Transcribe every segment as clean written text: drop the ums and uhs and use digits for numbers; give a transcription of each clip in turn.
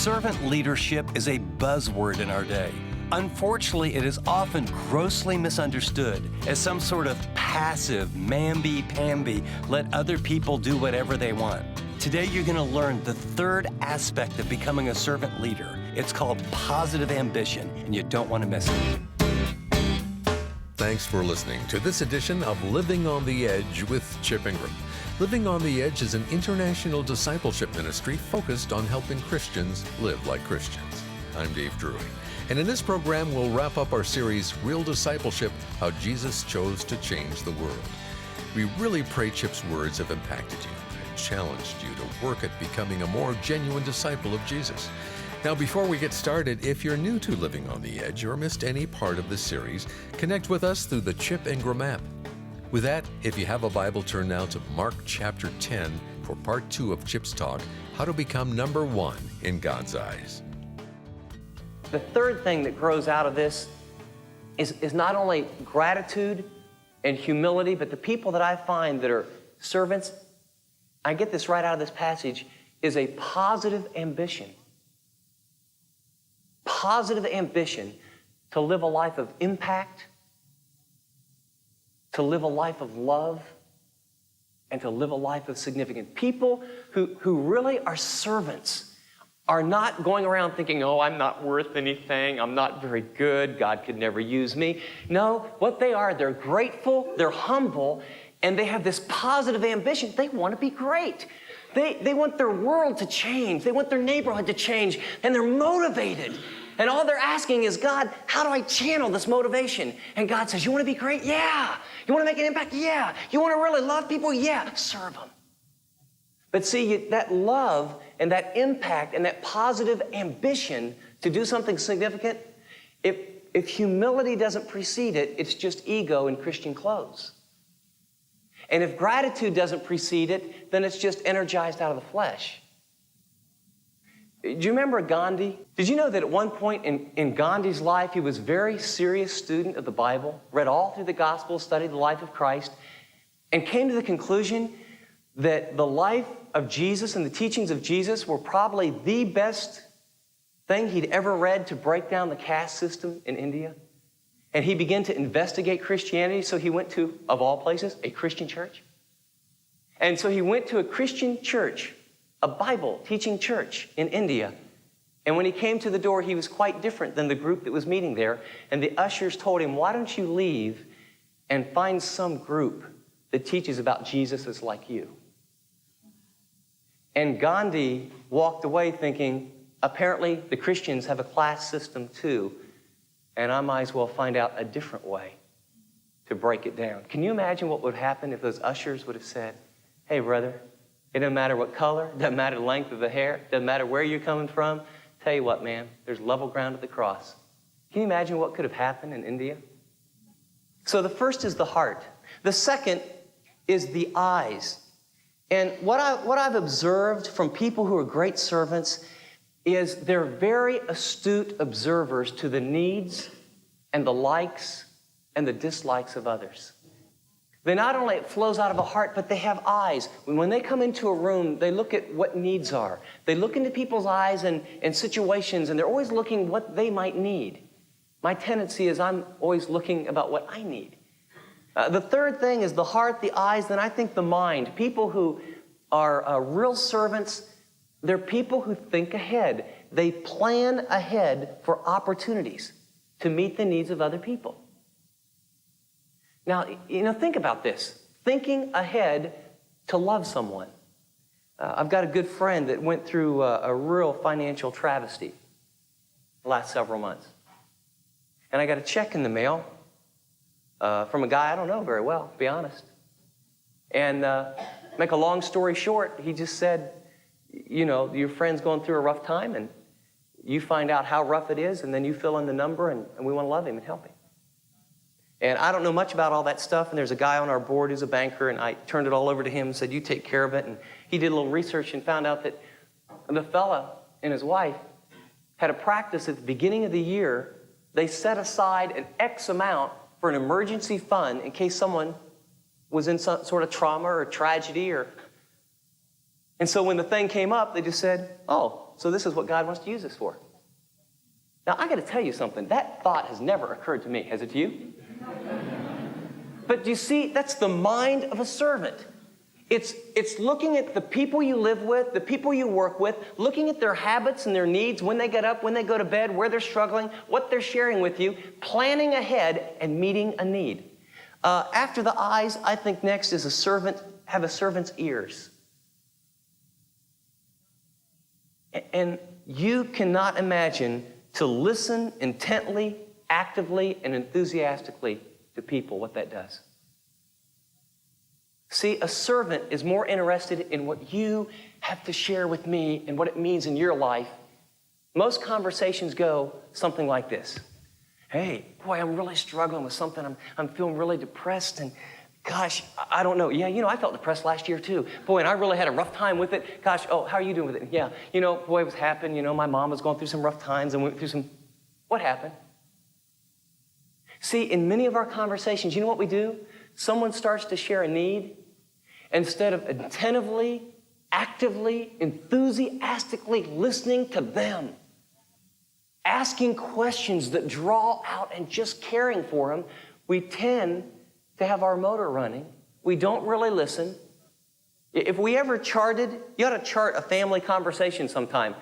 Servant leadership is a buzzword in our day. Unfortunately, it is often grossly misunderstood as some sort of passive, mamby-pamby, let other people do whatever they want. Today, you're going to learn the third aspect of becoming a servant leader. It's called positive ambition, and you don't want to miss it. Thanks for listening to this edition of Living on the Edge with Chip Ingram. Living on the Edge is an international discipleship ministry focused on helping Christians live like Christians. I'm Dave Drury, and in this program we'll wrap up our series, Real Discipleship, How Jesus Chose to Change the World. We really pray Chip's words have impacted you and challenged you to work at becoming a more genuine disciple of Jesus. Now, before we get started, if you're new to Living on the Edge or missed any part of this series, connect with us through the Chip Ingram app. With that, if you have a Bible, turn now to Mark chapter 10 for part 2 of Chip's talk, How to Become Number One in God's Eyes. The third thing that grows out of this is not only gratitude and humility, but the people that I find that are servants, I get this right out of this passage, is a positive ambition. Positive ambition to live a life of impact, to live a life of love, and to live a life of significance. People who really are servants are not going around thinking, oh, I'm not worth anything, I'm not very good, God could never use me. No, what they are, they're grateful, they're humble, and they have this positive ambition. They want to be great. They want their world to change. They want their neighborhood to change, and they're motivated. And all they're asking is, God, how do I channel this motivation? And God says, you want to be great? Yeah. You want to make an impact? Yeah. You want to really love people? Yeah. Serve them. But see, that love and that impact and that positive ambition to do something significant, if humility doesn't precede it, it's just ego in Christian clothes. And if gratitude doesn't precede it, then it's just energized out of the flesh. Do you remember Gandhi? Did you know that at one point in Gandhi's life, he was a very serious student of the Bible, read all through the Gospels, studied the life of Christ, and came to the conclusion that the life of Jesus and the teachings of Jesus were probably the best thing he'd ever read to break down the caste system in India? And he began to investigate Christianity, so he went to, of all places, a Christian church. And so he went to a Christian church, a Bible-teaching church in India. And when he came to the door, he was quite different than the group that was meeting there. And the ushers told him, why don't you leave and find some group that teaches about Jesus that's like you? And Gandhi walked away thinking, apparently the Christians have a class system too, and I might as well find out a different way to break it down. Can you imagine what would happen if those ushers would have said, hey, brother, it doesn't matter what color, doesn't matter the length of the hair, doesn't matter where you're coming from. Tell you what, man, there's level ground at the cross. Can you imagine what could have happened in India? So the first is the heart. The second is the eyes. And what I've observed from people who are great servants is they're very astute observers to the needs and the likes and the dislikes of others. They not only, it flows out of a heart, but they have eyes. When they come into a room, they look at what needs are. They look into people's eyes and situations, and they're always looking what they might need. My tendency is I'm always looking about what I need. The third thing is the heart, the eyes, then I think the mind. People who are real servants, they're people who think ahead. They plan ahead for opportunities to meet the needs of other people. Now, think about this. Thinking ahead to love someone. I've got a good friend that went through a real financial travesty the last several months. And I got a check in the mail from a guy I don't know very well, to be honest. And make a long story short, he just said, your friend's going through a rough time, and you find out how rough it is, and then you fill in the number, and we want to love him and help him. And I don't know much about all that stuff, and there's a guy on our board who's a banker, and I turned it all over to him and said, you take care of it. And he did a little research and found out that the fella and his wife had a practice at the beginning of the year. They set aside an X amount for an emergency fund in case someone was in some sort of trauma or tragedy or And so when the thing came up, they just said, oh, so this is what God wants to use this for. Now, I got to tell you something. That thought has never occurred to me. Has it to you? But do you see, that's the mind of a servant. It's looking at the people you live with, the people you work with, looking at their habits and their needs, when they get up, when they go to bed, where they're struggling, what they're sharing with you, planning ahead and meeting a need. After the eyes, I think next is have a servant's ears. And you cannot imagine to listen intently, actively, and enthusiastically to people, what that does. See, a servant is more interested in what you have to share with me and what it means in your life. Most conversations go something like this. Hey, boy, I'm really struggling with something. I'm feeling really depressed, and gosh, I don't know. Yeah, I felt depressed last year too. Boy, and I really had a rough time with it. Gosh, how are you doing with it? Yeah, boy, it was happened. My mom was going through some rough times and went through some... What happened? See, in many of our conversations, you know what we do? Someone starts to share a need. Instead of attentively, actively, enthusiastically listening to them, asking questions that draw out and just caring for them, we tend to have our motor running. We don't really listen. If we ever you ought to chart a family conversation sometime.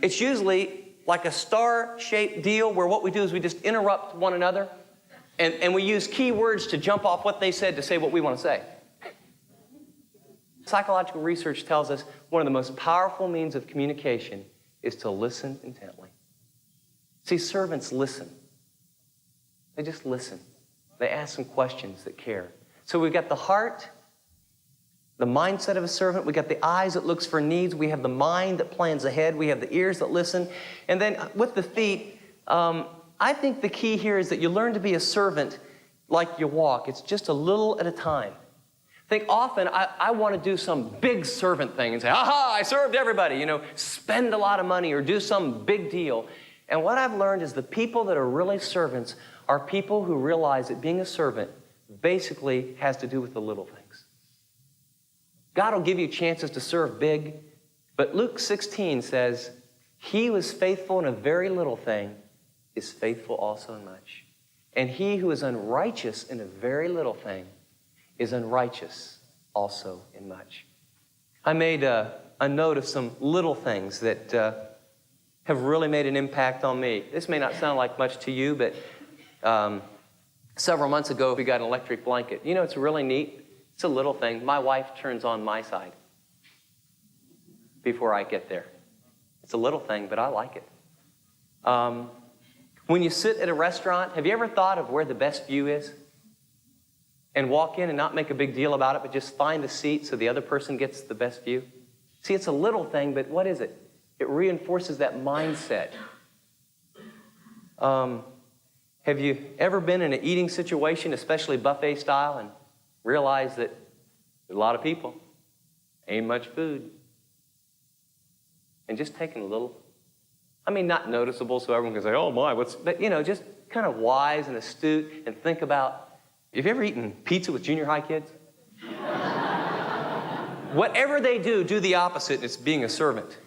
It's usually like a star-shaped deal where what we do is we just interrupt one another and we use key words to jump off what they said to say what we want to say. Psychological research tells us one of the most powerful means of communication is to listen intently. See, servants listen. They just listen. They ask some questions that care. So we've got the heart, the mindset of a servant. We've got the eyes that looks for needs. We have the mind that plans ahead. We have the ears that listen. And then with the feet, I think the key here is that you learn to be a servant like you walk. It's just a little at a time. I think often I want to do some big servant thing and say, aha, I served everybody, spend a lot of money or do some big deal. And what I've learned is the people that are really servants are people who realize that being a servant basically has to do with the little things. God will give you chances to serve big, but Luke 16 says, he who is faithful in a very little thing is faithful also in much. And he who is unrighteous in a very little thing is unrighteous also in much. I made a note of some little things that have really made an impact on me. This may not sound like much to you, but several months ago we got an electric blanket. It's really neat. It's a little thing. My wife turns on my side before I get there. It's a little thing, but I like it. When you sit at a restaurant, have you ever thought of where the best view is? And walk in and not make a big deal about it, but just find the seat so the other person gets the best view? See, it's a little thing, but what is it? It reinforces that mindset. Have you ever been in an eating situation, especially buffet style, and realized that there's a lot of people, ain't much food, and just taking a little, not noticeable so everyone can say, oh my, but just kind of wise and astute and think about, have you ever eaten pizza with junior high kids? Whatever they do the opposite, and it's being a servant.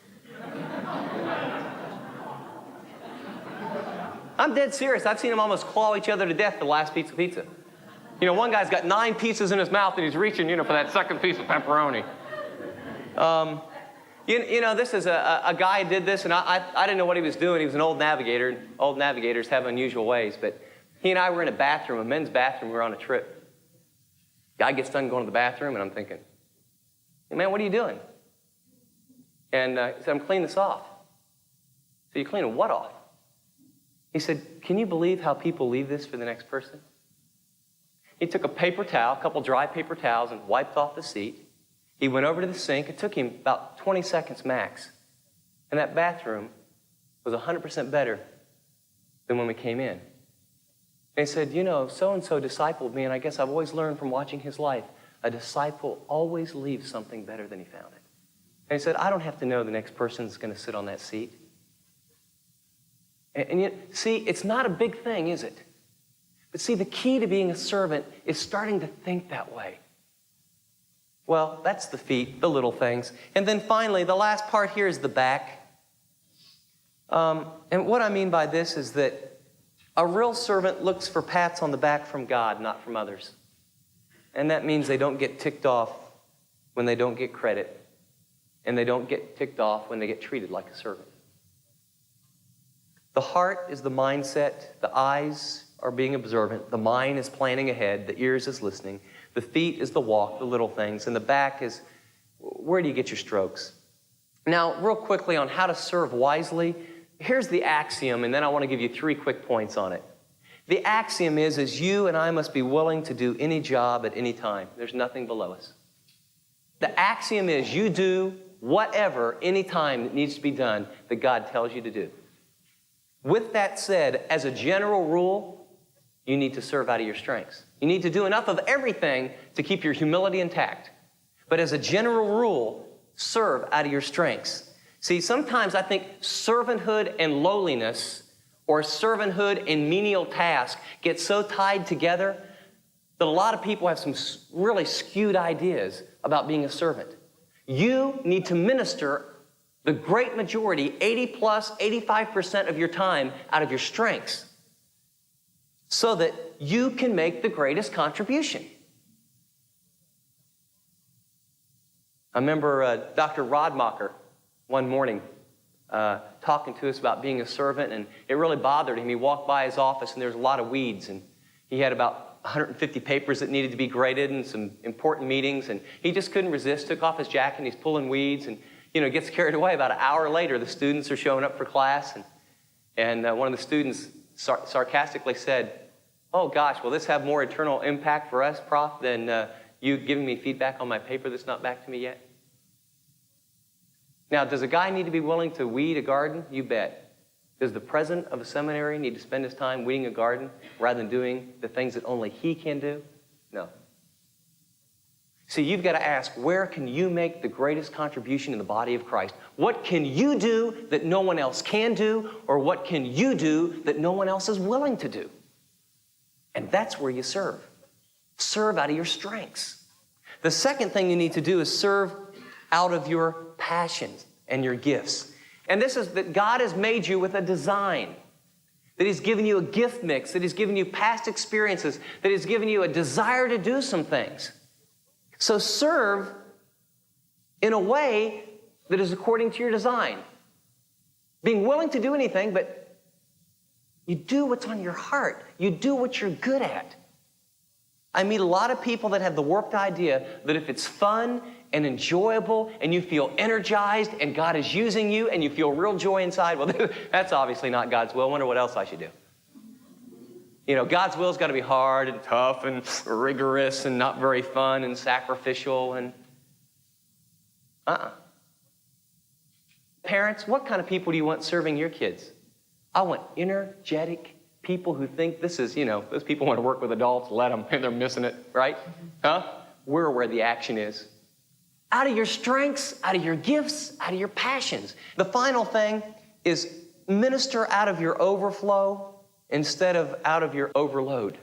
I'm dead serious. I've seen them almost claw each other to death the last piece of pizza. One guy's got 9 pizzas in his mouth and he's reaching, for that second piece of pepperoni. This is a guy who did this, and I didn't know what he was doing. He was an old navigator, and old navigators have unusual ways, but he and I were in a men's bathroom. We were on a trip. Guy gets done going to the bathroom, and I'm thinking, hey, man, what are you doing? And he said, I'm cleaning this off. So you cleaning what off? He said, can you believe how people leave this for the next person? He took a paper towel, a couple dry paper towels, and wiped off the seat. He went over to the sink. It took him about 20 seconds max. And that bathroom was 100% better than when we came in. And he said, so-and-so discipled me, and I guess I've always learned from watching his life, a disciple always leaves something better than he found it. And he said, I don't have to know the next person's going to sit on that seat. And yet, see, it's not a big thing, is it? But see, the key to being a servant is starting to think that way. Well, that's the feet, the little things. And then finally, the last part here is the back. And what I mean by this is that a real servant looks for pats on the back from God, not from others. And that means they don't get ticked off when they don't get credit. And they don't get ticked off when they get treated like a servant. The heart is the mindset. The eyes are being observant. The mind is planning ahead. The ears is listening. The feet is the walk, the little things. And the back is, where do you get your strokes? Now, real quickly on how to serve wisely, here's the axiom, and then I want to give you 3 quick points on it. The axiom is you and I must be willing to do any job at any time. There's nothing below us. The axiom is you do whatever, anytime that needs to be done that God tells you to do. With that said, as a general rule, you need to serve out of your strengths. You need to do enough of everything to keep your humility intact. But as a general rule, serve out of your strengths. See, sometimes I think servanthood and lowliness, or servanthood and menial task, get so tied together that a lot of people have some really skewed ideas about being a servant. You need to minister the great majority, 80 plus, 85% of your time out of your strengths so that you can make the greatest contribution. I remember Dr. Rodmacher one morning talking to us about being a servant, and it really bothered him. He walked by his office, and there was a lot of weeds, and he had about 150 papers that needed to be graded and some important meetings, and he just couldn't resist, took off his jacket, and he's pulling weeds, and gets carried away. About an hour later, the students are showing up for class, and one of the students sarcastically said, "Oh gosh, will this have more eternal impact for us, Prof, than you giving me feedback on my paper that's not back to me yet?" Now, does a guy need to be willing to weed a garden? You bet. Does the president of a seminary need to spend his time weeding a garden rather than doing the things that only he can do? No. See, you've got to ask, where can you make the greatest contribution in the body of Christ? What can you do that no one else can do, or what can you do that no one else is willing to do? And that's where you serve. Serve out of your strengths. The second thing you need to do is serve out of your passions and your gifts. And this is that God has made you with a design, that He's given you a gift mix, that He's given you past experiences, that He's given you a desire to do some things. So serve in a way that is according to your design. Being willing to do anything, but you do what's on your heart. You do what you're good at. I meet a lot of people that have the warped idea that if it's fun and enjoyable and you feel energized and God is using you and you feel real joy inside, well, that's obviously not God's will. I wonder what else I should do. God's will's got to be hard and tough and rigorous and not very fun and sacrificial and Parents, what kind of people do you want serving your kids? I want energetic people who think this is, those people want to work with adults, let them, and they're missing it, right? We're where the action is. Out of your strengths, out of your gifts, out of your passions. The final thing is minister out of your overflow instead of out of your overload.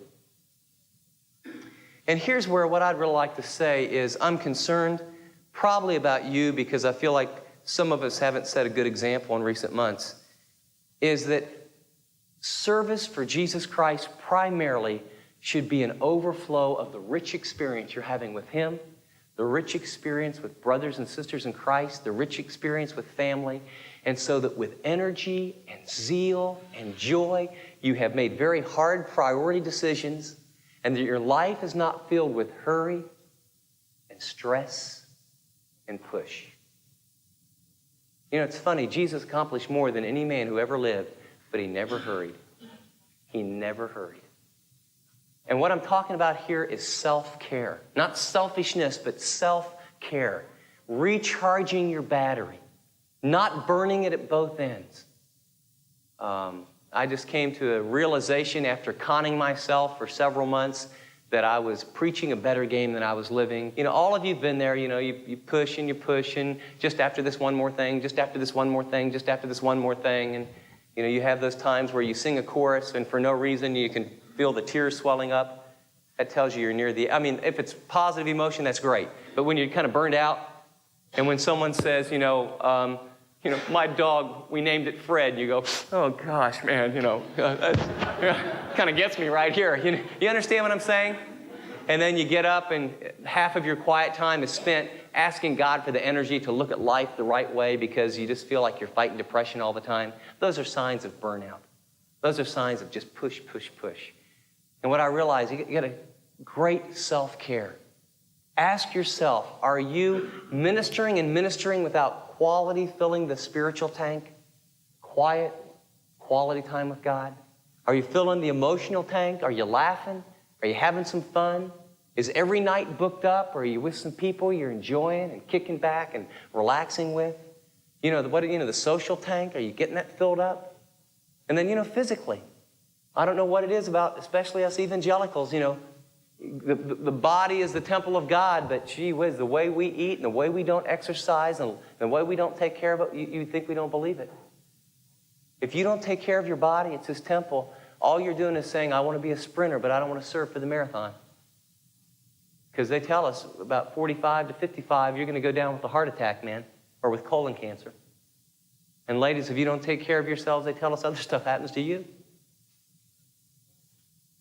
And here's where what I'd really like to say is I'm concerned probably about you because I feel like some of us haven't set a good example in recent months, is that service for Jesus Christ primarily should be an overflow of the rich experience you're having with Him, the rich experience with brothers and sisters in Christ, the rich experience with family, and so that with energy and zeal and joy, you have made very hard priority decisions, and that your life is not filled with hurry and stress and push. It's funny, Jesus accomplished more than any man who ever lived, but He never hurried. He never hurried. And what I'm talking about here is self-care. Not selfishness, but self-care. Recharging your battery. Not burning it at both ends. I just came to a realization after conning myself for several months that I was preaching a better game than I was living. All of you have been there. You push and you push, and just after this one more thing, just after this one more thing, just after this one more thing. And, you have those times where you sing a chorus, and for no reason you can feel the tears swelling up. that tells you you're near the, I mean, if it's positive emotion, that's great. But when you're kind of burned out, and when someone says, my dog, we named it Fred, you go, oh gosh, man, that kind of gets me right here. You understand what I'm saying? And then you get up and half of your quiet time is spent asking God for the energy to look at life the right way because you just feel like you're fighting depression all the time. Those are signs of burnout. Those are signs of just push, push, push. And what I realize, you got a great self-care. Ask yourself, are you ministering and ministering without quality filling the spiritual tank? Quiet, quality time with God? Are you filling the emotional tank? Are you laughing? Are you having some fun? Is every night booked up? Or are you with some people you're enjoying and kicking back and relaxing with? The social tank, are you getting that filled up? And then, physically, I don't know what it is about, especially us evangelicals, the body is the temple of God, but gee whiz, the way we eat and the way we don't exercise and the way we don't take care of it, you think we don't believe it. If you don't take care of your body, it's His temple. All you're doing is saying, I want to be a sprinter, but I don't want to serve for the marathon. Because they tell us about 45 to 55, you're going to go down with a heart attack, man, or with colon cancer. And ladies, if you don't take care of yourselves, they tell us other stuff happens to you.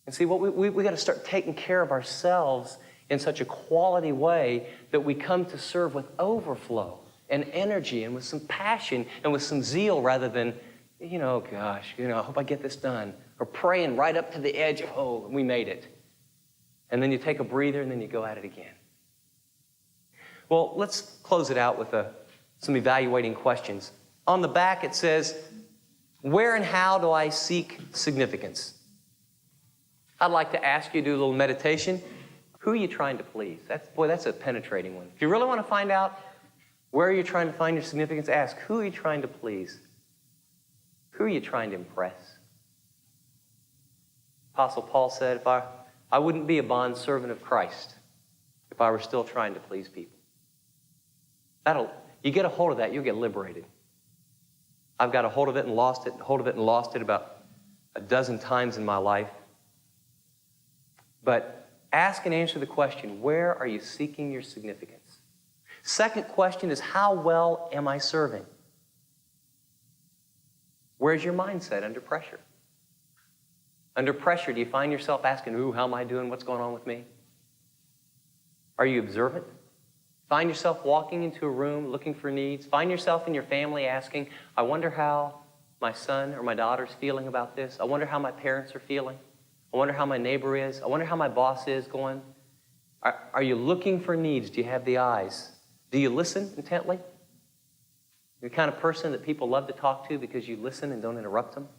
And see, we got to start taking care of ourselves in such a quality way that we come to serve with overflow and energy and with some passion and with some zeal rather than, I hope I get this done. Or praying right up to the edge, oh, we made it. And then you take a breather and then you go at it again. Well, let's close it out with some evaluating questions. On the back it says, where and how do I seek significance? I'd like to ask you to do a little meditation. Who are you trying to please? That's a penetrating one. If you really want to find out where you're trying to find your significance, ask, who are you trying to please? Who are you trying to impress? Apostle Paul said, if I wouldn't be a bondservant of Christ if I were still trying to please people. You get a hold of that, you'll get liberated. I've got a hold of it and lost it about a dozen times in my life. But ask and answer the question, where are you seeking your significance? Second question is, how well am I serving? Where's your mindset under pressure? Under pressure, do you find yourself asking, how am I doing? What's going on with me? Are you observant? Find yourself walking into a room looking for needs. Find yourself in your family asking, I wonder how my son or my daughter's feeling about this. I wonder how my parents are feeling. I wonder how my neighbor is. I wonder how my boss is going. Are you looking for needs? Do you have the eyes? Do you listen intently? You're the kind of person that people love to talk to because you listen and don't interrupt them.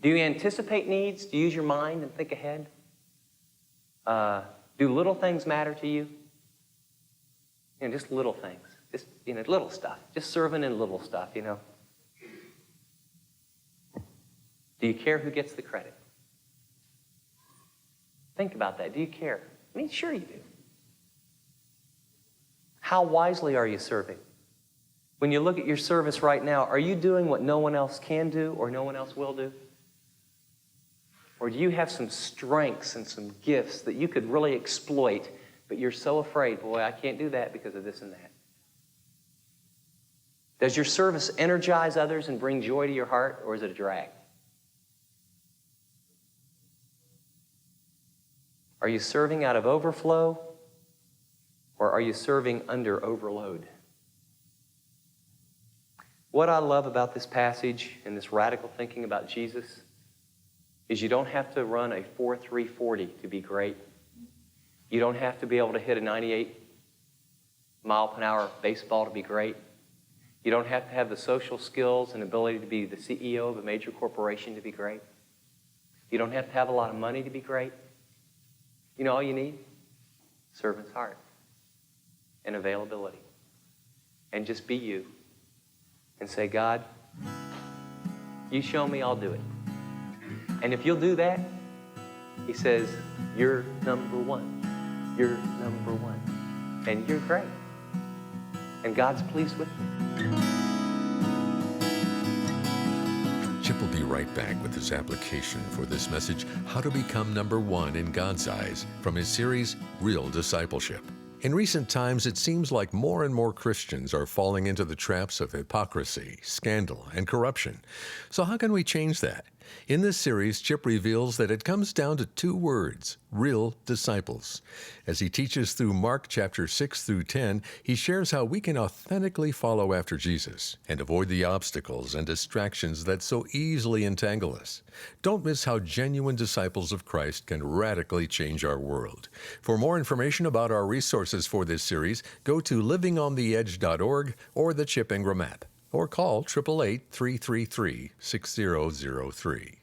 Do you anticipate needs? Do you use your mind and think ahead? Do little things matter to you? Just little things. Just, little stuff. Just serving in little stuff, Do you care who gets the credit? Think about that. Do you care? Sure you do. How wisely are you serving? When you look at your service right now, are you doing what no one else can do or no one else will do? Or do you have some strengths and some gifts that you could really exploit, but you're so afraid, boy, I can't do that because of this and that? Does your service energize others and bring joy to your heart, or is it a drag? Are you serving out of overflow, or are you serving under overload? What I love about this passage and this radical thinking about Jesus is you don't have to run a 4.340 to be great. You don't have to be able to hit a 98-mile-per-hour baseball to be great. You don't have to have the social skills and ability to be the CEO of a major corporation to be great. You don't have to have a lot of money to be great. All you need? Servant's heart and availability. And just be you. And say, God, you show me, I'll do it. And if you'll do that, He says, you're number one. You're number one. And you're great. And God's pleased with you. Chip will be right back with his application for this message, How to Become Number One in God's Eyes, from his series, Real Discipleship. In recent times, it seems like more and more Christians are falling into the traps of hypocrisy, scandal, and corruption. So how can we change that? In this series, Chip reveals that it comes down to two words: real disciples. As he teaches through Mark chapter 6 through 10, he shares how we can authentically follow after Jesus and avoid the obstacles and distractions that so easily entangle us. Don't miss how genuine disciples of Christ can radically change our world. For more information about our resources for this series, go to livingontheedge.org or the Chip Ingram app, or call 888-333-6003.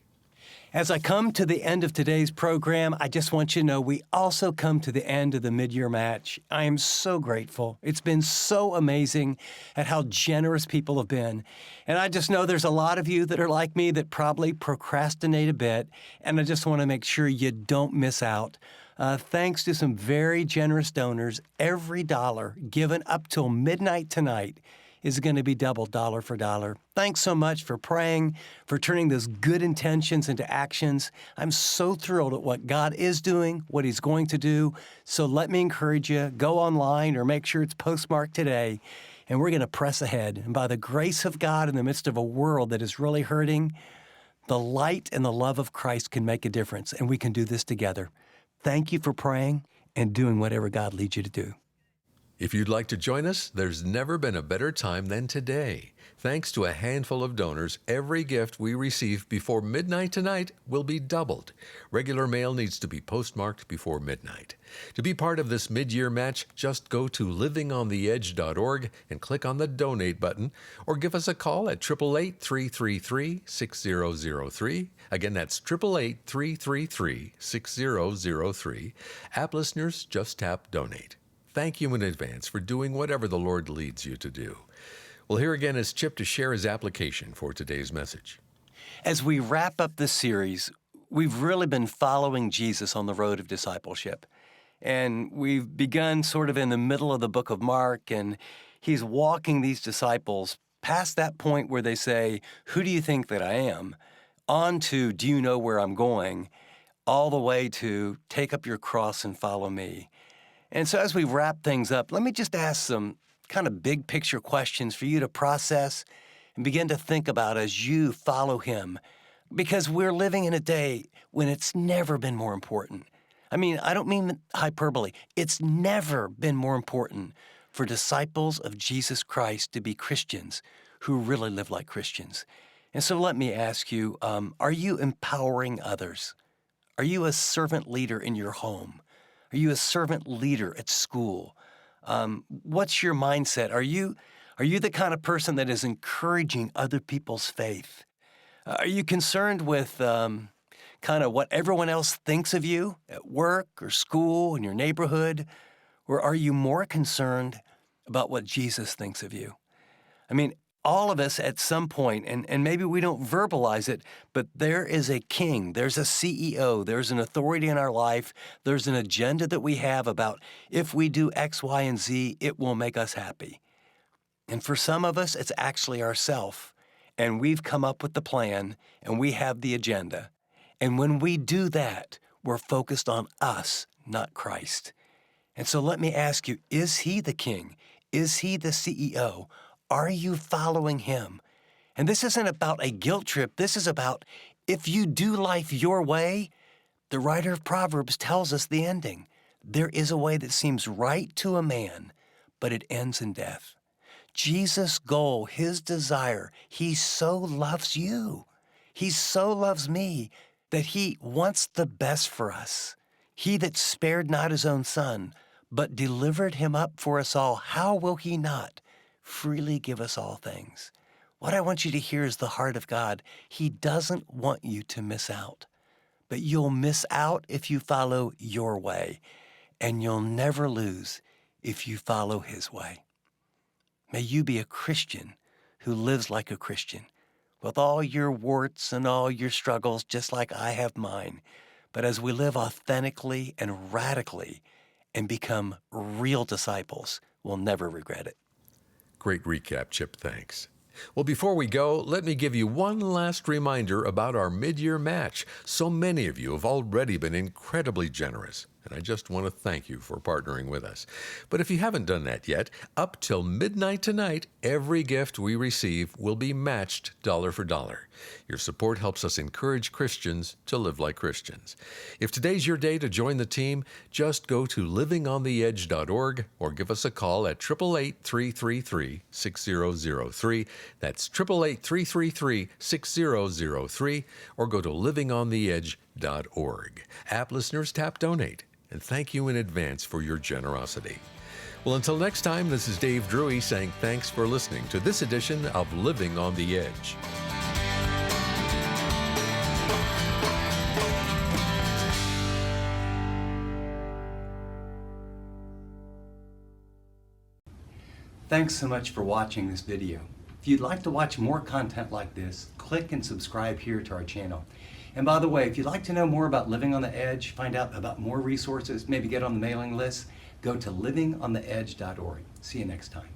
As I come to the end of today's program, I just want you to know we also come to the end of the mid-year match. I am so grateful. It's been so amazing at how generous people have been. And I just know there's a lot of you that are like me that probably procrastinate a bit, and I just want to make sure you don't miss out. Thanks to some very generous donors, every dollar given up till midnight tonight is going to be doubled dollar for dollar. Thanks so much for praying, for turning those good intentions into actions. I'm so thrilled at what God is doing, what He's going to do. So let me encourage you, go online or make sure it's postmarked today, and we're going to press ahead. And by the grace of God in the midst of a world that is really hurting, the light and the love of Christ can make a difference, and we can do this together. Thank you for praying and doing whatever God leads you to do. If you'd like to join us, there's never been a better time than today. Thanks to a handful of donors, every gift we receive before midnight tonight will be doubled. Regular mail needs to be postmarked before midnight. To be part of this mid-year match, just go to livingontheedge.org and click on the Donate button, or give us a call at 888-333-6003. Again, that's 888-333-6003. App listeners, just tap Donate. Thank you in advance for doing whatever the Lord leads you to do. Well, here again is Chip to share his application for today's message. As we wrap up this series, we've really been following Jesus on the road of discipleship. And we've begun sort of in the middle of the book of Mark, and he's walking these disciples past that point where they say, "Who do you think that I am?" on to, "Do you know where I'm going?" all the way to, "Take up your cross and follow me." And so as we wrap things up, let me just ask some kind of big picture questions for you to process and begin to think about as you follow Him. Because we're living in a day when it's never been more important. I mean, I don't mean hyperbole. It's never been more important for disciples of Jesus Christ to be Christians who really live like Christians. And so let me ask you, are you empowering others? Are you a servant leader in your home? Are you a servant leader at school? What's your mindset? Are you the kind of person that is encouraging other people's faith? Are you concerned with kind of what everyone else thinks of you at work or school, in your neighborhood? Or are you more concerned about what Jesus thinks of you? I mean, all of us at some point, and maybe we don't verbalize it, but there is a king, there's a CEO, there's an authority in our life, there's an agenda that we have about if we do X, Y, and Z, it will make us happy. And for some of us, it's actually ourself, and we've come up with the plan, and we have the agenda. And when we do that, we're focused on us, not Christ. And so let me ask you, is He the king? Is He the CEO? Are you following Him? And this isn't about a guilt trip. This is about if you do life your way, the writer of Proverbs tells us the ending. There is a way that seems right to a man, but it ends in death. Jesus' goal, His desire, He so loves you. He so loves me that He wants the best for us. He that spared not His own Son, but delivered Him up for us all, how will He not freely give us all things? What I want you to hear is the heart of God. He doesn't want you to miss out, but you'll miss out if you follow your way, and you'll never lose if you follow His way. May you be a Christian who lives like a Christian, with all your warts and all your struggles, just like I have mine. But as we live authentically and radically and become real disciples, we'll never regret it. Great recap, Chip. Thanks. Well, before we go, let me give you one last reminder about our mid-year match. So many of you have already been incredibly generous, and I just want to thank you for partnering with us. But if you haven't done that yet, up till midnight tonight, every gift we receive will be matched dollar for dollar. Your support helps us encourage Christians to live like Christians. If today's your day to join the team, just go to livingontheedge.org or give us a call at 888-333-6003. That's 888-333-6003, or go to livingontheedge.org. App listeners, tap donate, and thank you in advance for your generosity. Well, until next time, this is Dave Drury saying thanks for listening to this edition of Living on the Edge. Thanks so much for watching this video. If you'd like to watch more content like this, click and subscribe here to our channel. And by the way, if you'd like to know more about Living on the Edge, find out about more resources, maybe get on the mailing list, go to livingontheedge.org. See you next time.